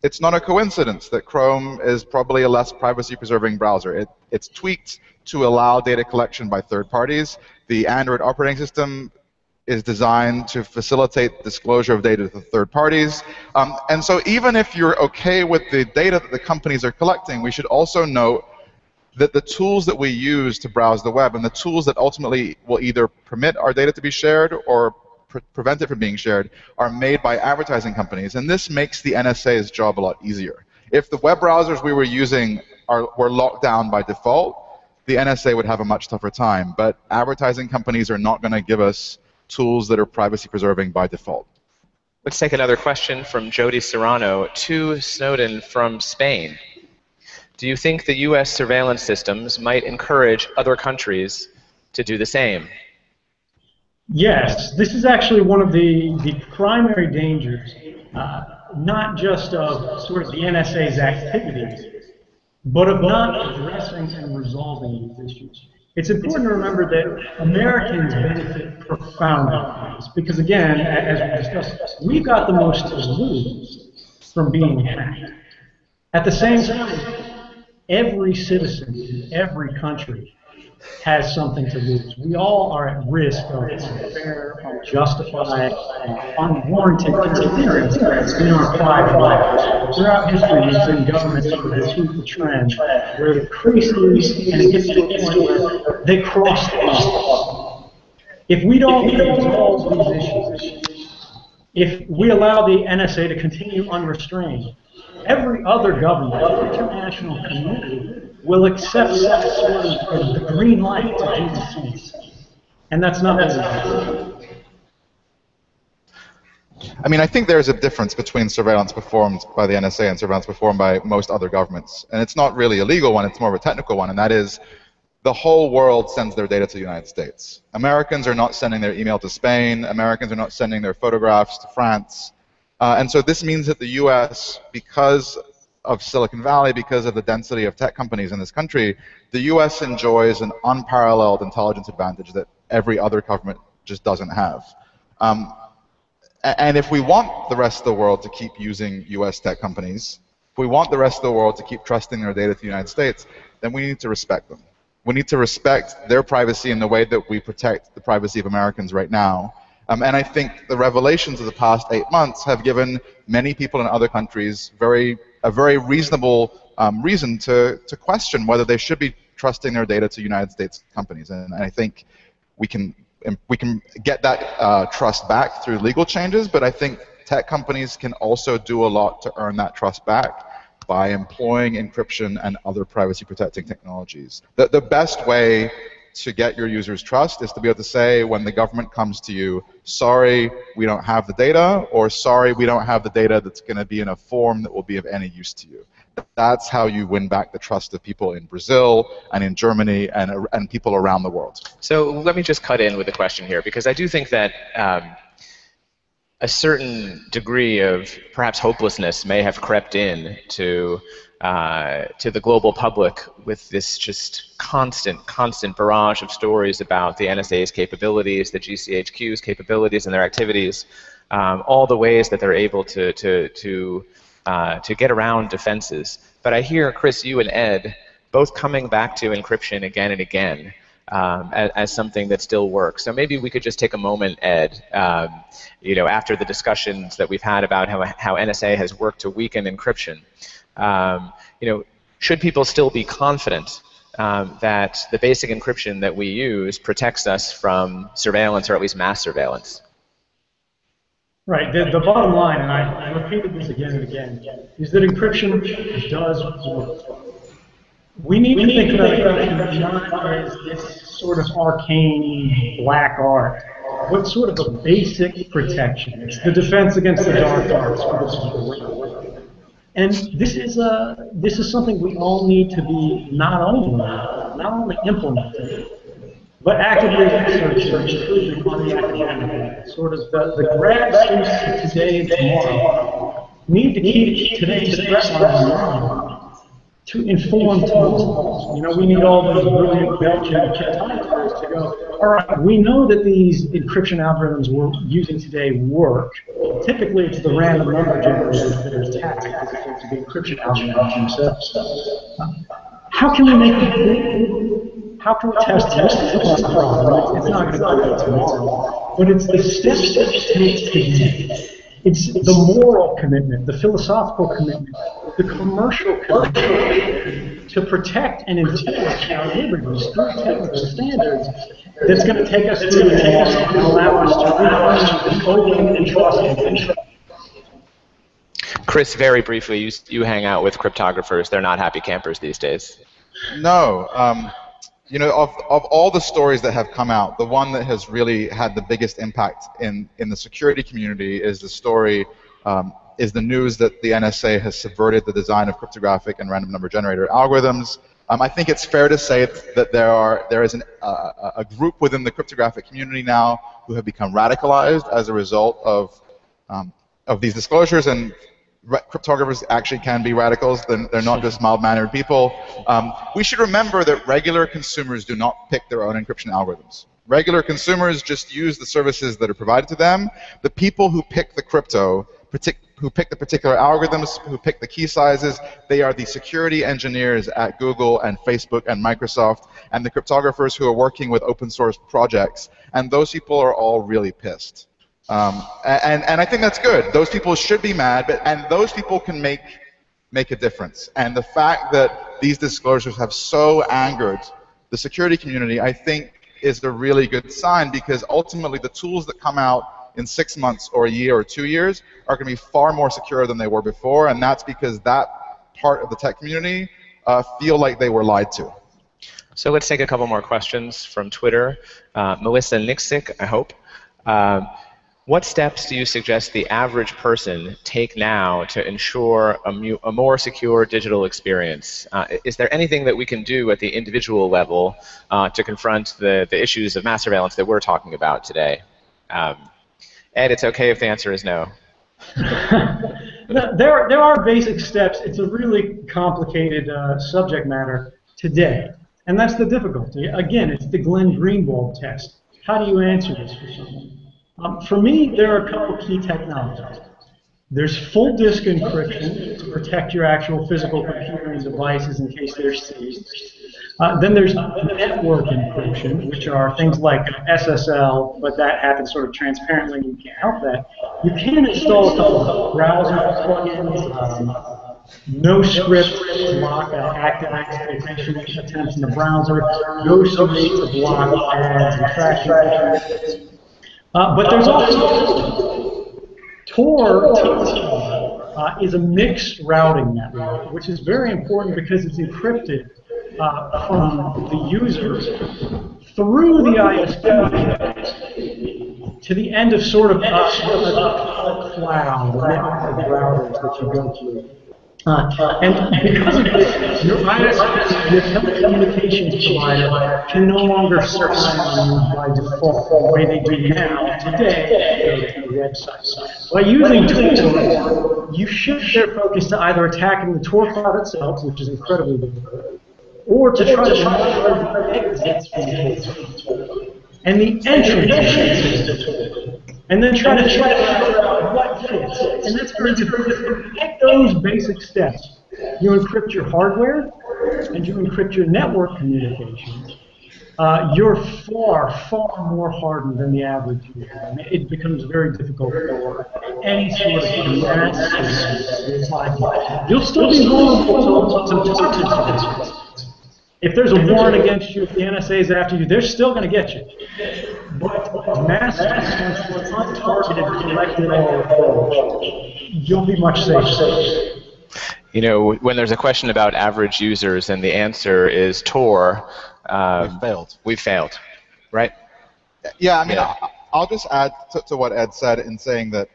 it's not a coincidence that Chrome is probably a less privacy-preserving browser. It's tweaked to allow data collection by third parties. The Android operating system is designed to facilitate disclosure of data to third parties. And so even if you're okay with the data that the companies are collecting, we should also note that the tools that we use to browse the web and the tools that ultimately will either permit our data to be shared or prevent it from being shared are made by advertising companies. And this makes the NSA's job a lot easier. If the web browsers we were using were locked down by default, the NSA would have a much tougher time. But advertising companies are not going to give us tools that are privacy preserving by default. Let's take another question from Jody Serrano to Snowden from Spain. Do you think the US surveillance systems might encourage other countries to do the same? Yes, this is actually one of the primary dangers, not just of sort of the NSA's activities, but of not addressing and resolving these issues. It's important to remember that Americans benefit profoundly from this because, again, as we discussed, we've got the most to lose from being hacked. At the same time, every citizen in every country has something to lose. We all are at risk of unfair, unjustified, unwarranted interference in our private lives. Throughout history, we've seen governments sort of achieve the trend where it increases and it gets to a point where they cross the line. If we don't resolve these issues, if we allow the NSA to continue unrestrained, every other government, international community, will accept that sort of the green light to do the same. And that's not what we do. I mean, I think there's a difference between surveillance performed by the NSA and surveillance performed by most other governments. And it's not really a legal one, it's more of a technical one, and that is the whole world sends their data to the United States. Americans are not sending their email to Spain. Americans are not sending their photographs to France. And so this means that the US, because of Silicon Valley, because of the density of tech companies in this country, the US enjoys an unparalleled intelligence advantage that every other government just doesn't have. And if we want the rest of the world to keep using US tech companies, if we want the rest of the world to keep trusting their data to the United States, then we need to respect them. We need to respect their privacy in the way that we protect the privacy of Americans right now. And I think the revelations of the past 8 months have given many people in other countries a very reasonable reason to question whether they should be trusting their data to United States companies. And I think we can get that trust back through legal changes, but I think tech companies can also do a lot to earn that trust back by employing encryption and other privacy-protecting technologies. The best way to get your users' trust is to be able to say, when the government comes to you, sorry, we don't have the data, or sorry, we don't have the data that's going to be in a form that will be of any use to you. That's how you win back the trust of people in Brazil and in Germany and people around the world. So let me just cut in with a question here, because I do think that a certain degree of perhaps hopelessness may have crept in to the global public with this just constant barrage of stories about the NSA's capabilities, the GCHQ's capabilities and their activities, all the ways that they're able to get around defenses. But I hear, Chris, you and Ed both coming back to encryption again and again as something that still works. So maybe we could just take a moment, Ed, after the discussions that we've had about how NSA has worked to weaken encryption. Should people still be confident that the basic encryption that we use protects us from surveillance, or at least mass surveillance? Right. The bottom line, and I repeated this again and again, is that encryption does work. We need to think about encryption not as this sort of arcane black art, but sort of a basic protection. It's the defense against the dark arts. And this is something we all need to be not only implementing, but actively researching on the academic level. Sort of the grad students of today and tomorrow need to keep today's threat on mind to inform tomorrow. We need all those brilliant Belgian photographers to go, all right, we know that these encryption algorithms we're using today work. Typically, it's the random number generators that are attacked as opposed to the encryption algorithms themselves. How can we make it? How can we test this problem? It's not going to go tomorrow, but it's the steps that it takes today. It's the moral commitment, the philosophical commitment, the commercial commitment to protect and enforce our liberties through technical standards that's going to take us to the test and allow us to realize the open and trust. Chris, very briefly, you hang out with cryptographers. They're not happy campers these days. No. Of all the stories that have come out, the one that has really had the biggest impact in the security community is the news that the NSA has subverted the design of cryptographic and random number generator algorithms. I think it's fair to say that there is a group within the cryptographic community now who have become radicalized as a result of these disclosures, and cryptographers actually can be radicals. They're not just mild-mannered people. We should remember that regular consumers do not pick their own encryption algorithms. Regular consumers just use the services that are provided to them. The people who pick the crypto, who pick the particular algorithms, who pick the key sizes, they are the security engineers at Google and Facebook and Microsoft, and the cryptographers who are working with open source projects. And those people are all really pissed. And I think that's good. Those people should be mad, and those people can make a difference. And the fact that these disclosures have so angered the security community, I think, is a really good sign, because ultimately the tools that come out in 6 months or a year or 2 years are going to be far more secure than they were before, and that's because that part of the tech community feel like they were lied to. So let's take a couple more questions from Twitter. Melissa Nixick, I hope. What steps do you suggest the average person take now to ensure a more secure digital experience? Is there anything that we can do at the individual level to confront the issues of mass surveillance that we're talking about today? Ed, it's okay if the answer is no. There are basic steps. It's a really complicated subject matter today, and that's the difficulty. Again, it's the Glenn Greenwald test. How do you answer this for someone? For me, there are a couple key technologies. There's full disk encryption to protect your actual physical computer and devices in case they're seized. Then there's network encryption, which are things like SSL, but that happens sort of transparently, and you can't help that. You can install a couple of browser plugins, no script to block active exploitation attempts in the browser, no script to block ads and tracking. But there's also Tor is a mixed routing network, which is very important because it's encrypted from the user through the ISP to the end of sort of a cloud, the network of routers that you go through. And because of this, your ISP, your telecommunications provider, can no longer survive on you by default, the way they do now today to the website. By using Tor, you shift their focus to either attacking the Tor cloud itself, which is incredibly difficult, or to try to monitor the exits from the Tor and the entrance to Tor, and then try to figure out what fits. And that's very difficult. If you take those basic steps, you encrypt your hardware and you encrypt your network communications, you're far, far more hardened than the average user. I mean, it becomes very difficult for any sort of mass. You'll still be vulnerable to targeted. If there's a warrant against you, if the NSA is after you, they're still going to get you. But mass untargeted, collected approach, you'll be much safer. You know, when there's a question about average users and the answer is Tor, we've failed, right? Yeah, I mean, I'll just add to what Ed said in saying that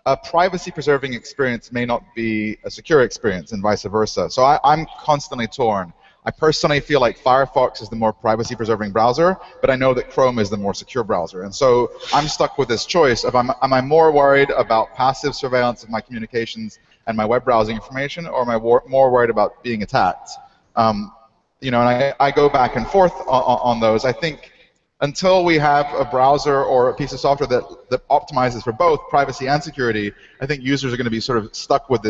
a privacy-preserving experience may not be a secure experience and vice versa. So I'm constantly torn. I personally feel like Firefox is the more privacy-preserving browser, but I know that Chrome is the more secure browser. And so I'm stuck with this choice of am I more worried about passive surveillance of my communications and my web browsing information, or am I more worried about being attacked? You know, and I go back and forth on those. I think until we have a browser or a piece of software that optimizes for both privacy and security, I think users are going to be sort of stuck with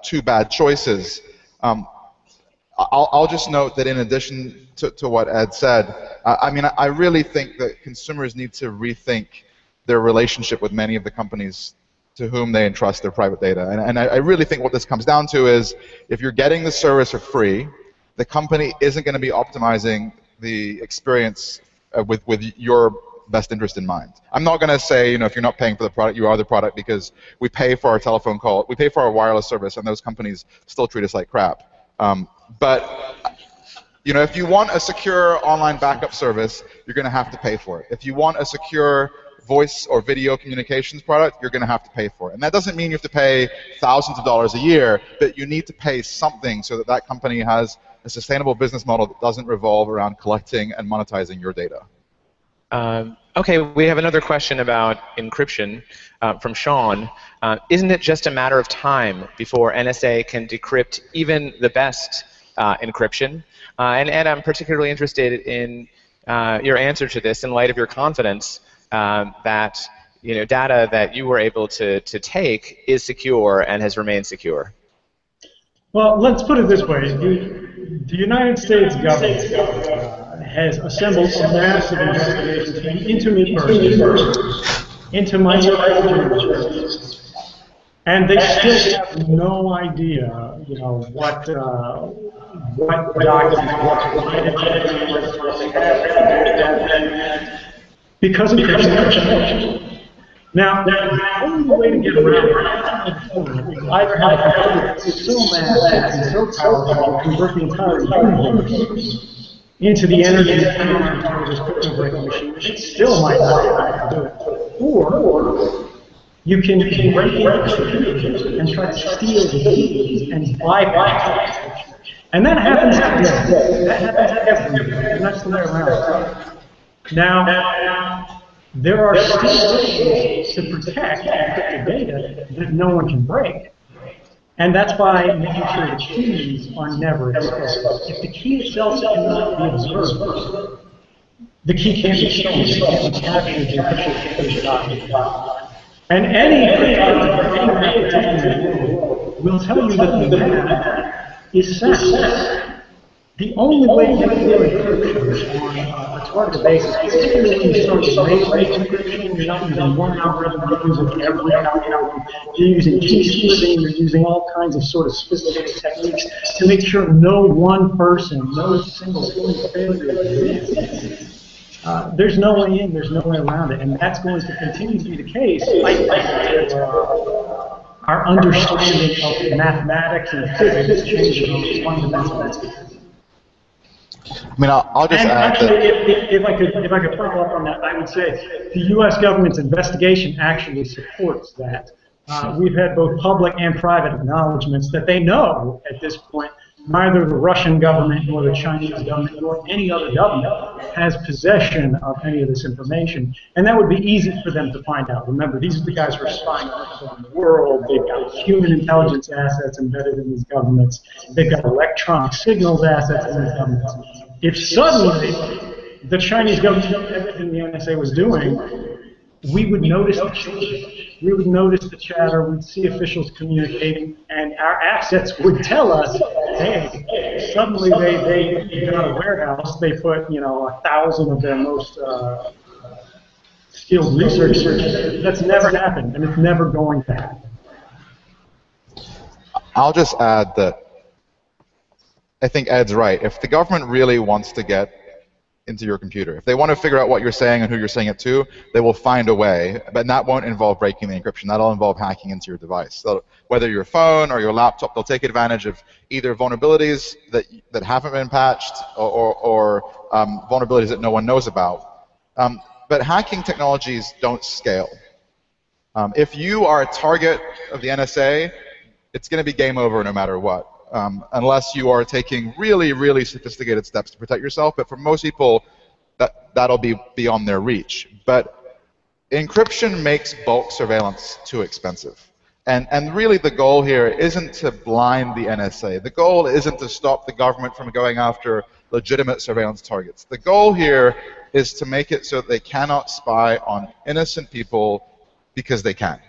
two bad choices. I'll just note that in addition to what Ed said, I mean, I really think that consumers need to rethink their relationship with many of the companies to whom they entrust their private data. And I really think what this comes down to is if you're getting the service for free, the company isn't going to be optimizing the experience with your best interest in mind. I'm not going to say, you know, if you're not paying for the product, you are the product, because we pay for our telephone call, we pay for our wireless service, and those companies still treat us like crap. But you know, if you want a secure online backup service, you're going to have to pay for it. If you want a secure voice or video communications product, you're going to have to pay for it. And that doesn't mean you have to pay thousands of dollars a year, but you need to pay something so that that company has a sustainable business model that doesn't revolve around collecting and monetizing your data. Okay, we have another question about encryption from Sean. Isn't it just a matter of time before NSA can decrypt even the best encryption? And Ed, I'm particularly interested in your answer to this in light of your confidence that data that you were able to take is secure and has remained secure. Well, let's put it this way. The United States government has assembled a massive investigation team into me personally, into my work, and they still have no idea, what documents, because of encryption. Now, the only way to get around it is either have a computer that's so massive and so powerful to convert the entire universe into the energy of this cryptographic machine, which it still might not be able to do it. Or you can break into computers and try to steal the keys and bypass it. And that happens every day. That happens every day. And that's the way around. Now, there are still ways to protect encrypted data that no one can break. And that's by making sure the keys are never exposed. If the key itself cannot be observed, the key can't be stolen. It can't be captured in the and any cryptographer will tell you that the map is set. The only way you can do encryption on a targeted basis, particularly when you start with rate-based encryption, you're not using one algorithm, you're using every algorithm, you're using key splitting, you're using all kinds of sort of sophisticated techniques to make sure no one person, no single failure exists. There's no way in, there's no way around it, and that's going to continue to be the case, I think, until our understanding of mathematics and physics changes fundamentally. I mean, I'll just add actually, that if I could follow up on that, I would say the U.S. government's investigation actually supports that. We've had both public and private acknowledgments that they know at this point neither the Russian government nor the Chinese government nor any other government has possession of any of this information, and that would be easy for them to find out. Remember, these are the guys who are spying around the world. They've got human intelligence assets embedded in these governments. They've got electronic signals assets in these governments. If suddenly the Chinese government knew everything the NSA was doing, we would notice the change. We would notice the chatter, we'd see officials communicating, and our assets would tell us, hey, suddenly they got a warehouse, they put, 1,000 of their most skilled researchers. That's never happened, and it's never going to happen. I'll just add that I think Ed's right. If the government really wants to get into your computer, if they want to figure out what you're saying and who you're saying it to, they will find a way, but that won't involve breaking the encryption. That'll involve hacking into your device. So whether your phone or your laptop, they'll take advantage of either vulnerabilities that haven't been patched or vulnerabilities that no one knows about. But hacking technologies don't scale. If you are a target of the NSA, it's going to be game over no matter what. Unless you are taking really, really sophisticated steps to protect yourself. But for most people, that'll be beyond their reach. But encryption makes bulk surveillance too expensive. And really the goal here isn't to blind the NSA. The goal isn't to stop the government from going after legitimate surveillance targets. The goal here is to make it so that they cannot spy on innocent people because they can.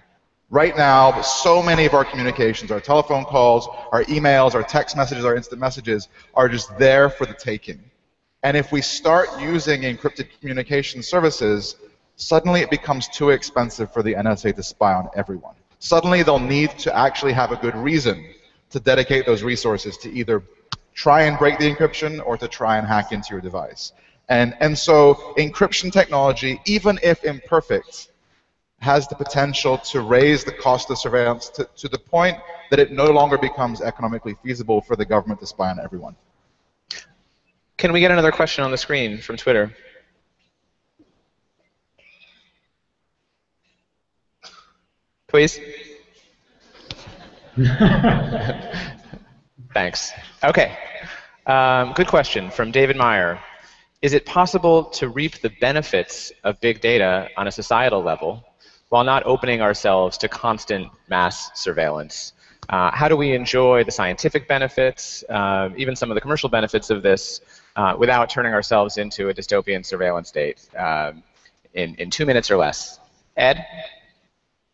Right now, so many of our communications, our telephone calls, our emails, our text messages, our instant messages are just there for the taking. And if we start using encrypted communication services, suddenly it becomes too expensive for the NSA to spy on everyone. Suddenly they'll need to actually have a good reason to dedicate those resources to either try and break the encryption or to try and hack into your device. And so encryption technology, even if imperfect, has the potential to raise the cost of surveillance to the point that it no longer becomes economically feasible for the government to spy on everyone. Can we get another question on the screen from Twitter? Please? Thanks. Okay. Good question from David Meyer. Is it possible to reap the benefits of big data on a societal level while not opening ourselves to constant mass surveillance? How do we enjoy the scientific benefits, even some of the commercial benefits of this, without turning ourselves into a dystopian surveillance state in 2 minutes or less? Ed?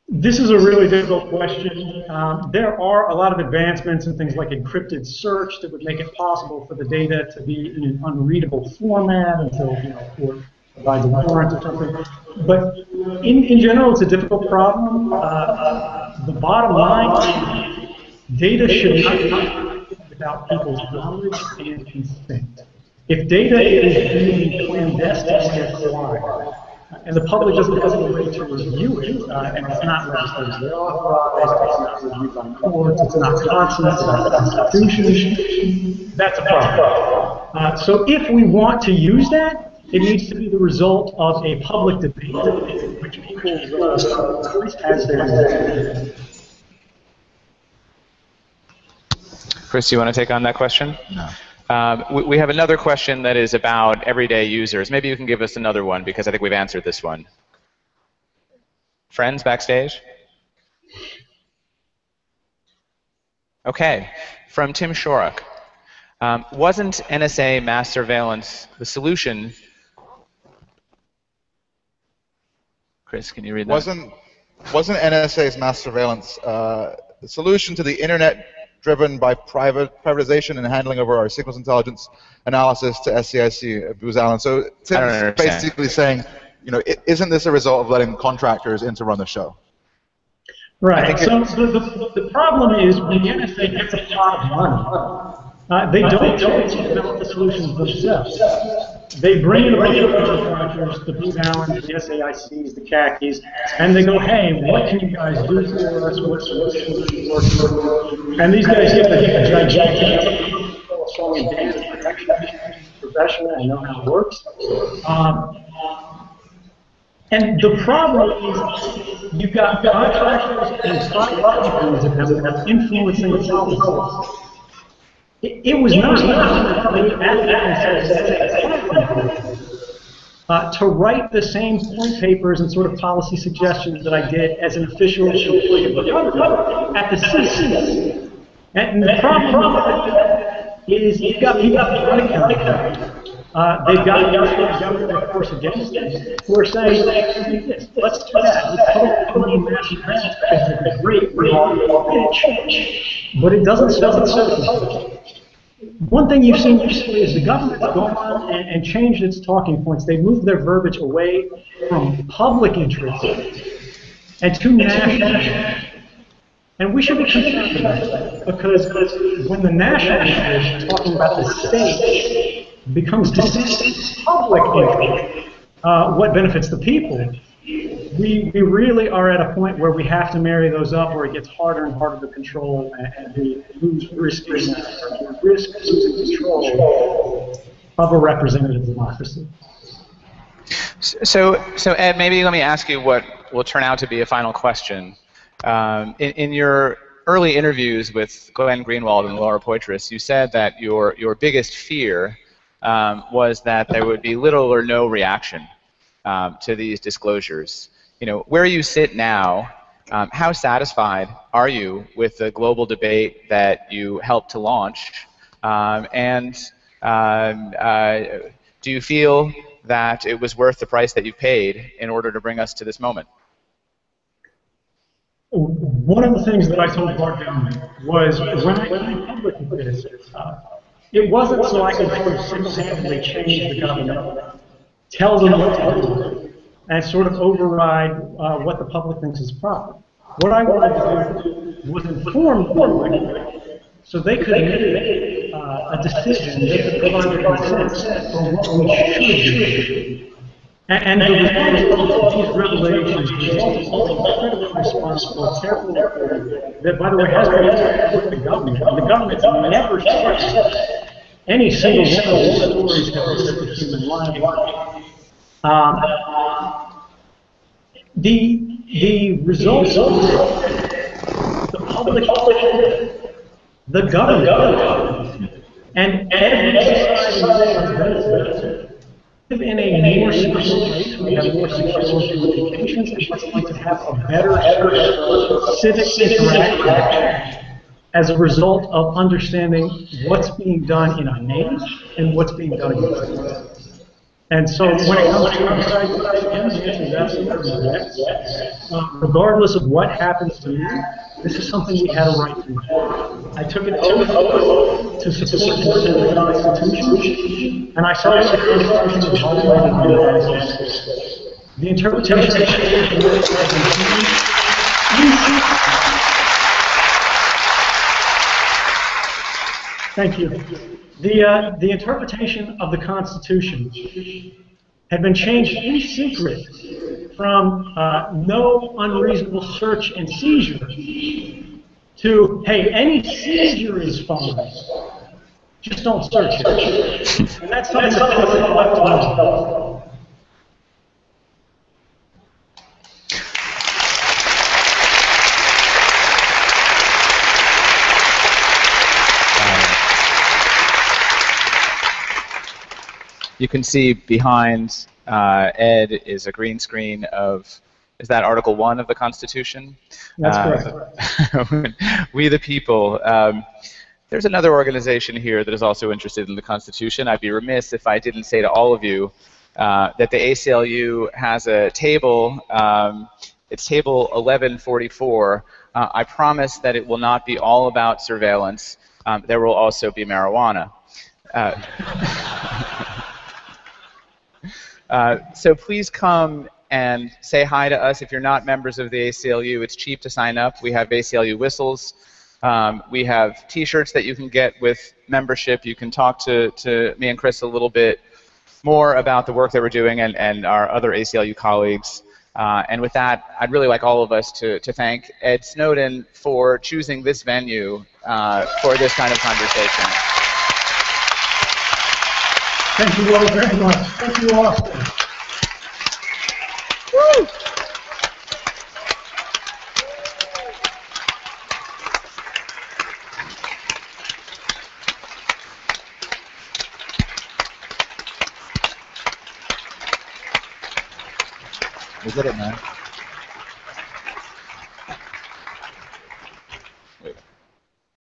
This is a really difficult question. There are a lot of advancements in things like encrypted search that would make it possible for the data to be in an unreadable format until court provides a warrant or something. But in general, it's a difficult problem. The bottom line is data should not be without people's knowledge and consent. If data is being clandestinely acquired, and the public doesn't have any way to review it, and it's not legislatively authorized, it's not reviewed by courts, it's not consonant with our Constitution, that's a problem. So if we want to use that, it needs to be the result of a public debate in which people's voice has their. Chris, you want to take on that question? No. We have another question that is about everyday users. Maybe you can give us another one because I think we've answered this one. Friends backstage? Okay. From Tim Shorrock. Wasn't NSA mass surveillance the solution? Chris, can you read that? Wasn't NSA's mass surveillance the solution to the internet driven by privatization and handling over our signals intelligence analysis to SCIC, Booz Allen. So Tim's basically saying, you know, isn't this a result of letting contractors in to run the show? Right. So the problem is when the NSA gets a pot of money, they don't develop the solutions themselves. They bring in a bunch of contractors, the Booz Allens, the SAICs, the khakis, and they go, hey, what can you guys do for us? What solutions work? And these guys get a gigantic strong and data protection professional and know how it works. And the problem is you've got contractors and private companies that have influencing the policies. It was not to write the same point papers and sort of policy suggestions that I did as an official employee of the government at the CC. And the problem is you've got people running they've got the government, of course, against it, who are saying, let's do that. Let's put in national grants because it's great for all change. But it doesn't sell itself. One thing you've seen recently is the government's gone on and changed its talking points. They moved their verbiage away from public interest and to national interest. And we should be concerned about that, because when the national interest, talking about the state, becomes distant public interest, what benefits the people, we really are at a point where we have to marry those up, where it gets harder and harder to control, and we risk losing control of a representative democracy. So Ed, maybe let me ask you what will turn out to be a final question. In your early interviews with Glenn Greenwald and Laura Poitras, you said that your biggest fear was that there would be little or no reaction to these disclosures. You know, where you sit now, how satisfied are you with the global debate that you helped to launch? Do you feel that it was worth the price that you paid in order to bring us to this moment? One of the things that I told Bart Gellman was when I went public with this, it wasn't so I could sort of single-handedly change the government, tell them what to do, and sort of override what the public thinks is proper. What I wanted to do was inform the public so they could make a decision, they could provide a consent for what we should do. And the result of these revelations is incredibly responsible, careful reporting that, by the way, has been with the government. The government's never touched any single one of these stories that were the human life. The results of the public, the government, and every society live in a more secure place. We have more secure communications, and we're going to have a better civic interaction as a result of understanding what's being done in our names and what's being done in our. And so when it comes to regardless of what happens to me, this is something we had a right to do. I took it to support the Constitution, and I saw what the Constitution was violated in the United States. The interpretation Thank you. The interpretation of the Constitution had been changed in secret from no unreasonable search and seizure to, hey, any seizure is fine, just don't search it. And that's something that You can see behind Ed is a green screen of, is that Article 1 of the Constitution? That's correct. We the people. There's another organization here that is also interested in the Constitution. I'd be remiss if I didn't say to all of you that the ACLU has a table, it's table 1144, I promise that it will not be all about surveillance. There will also be marijuana. So please come and say hi to us. If you're not members of the ACLU, it's cheap to sign up. We have ACLU whistles. We have T-shirts that you can get with membership. You can talk to me and Chris a little bit more about the work that we're doing and our other ACLU colleagues. And with that, I'd really like all of us to thank Ed Snowden for choosing this venue for this kind of conversation. Thank you all very much. Thank you, Austin. Woo! We did it, man.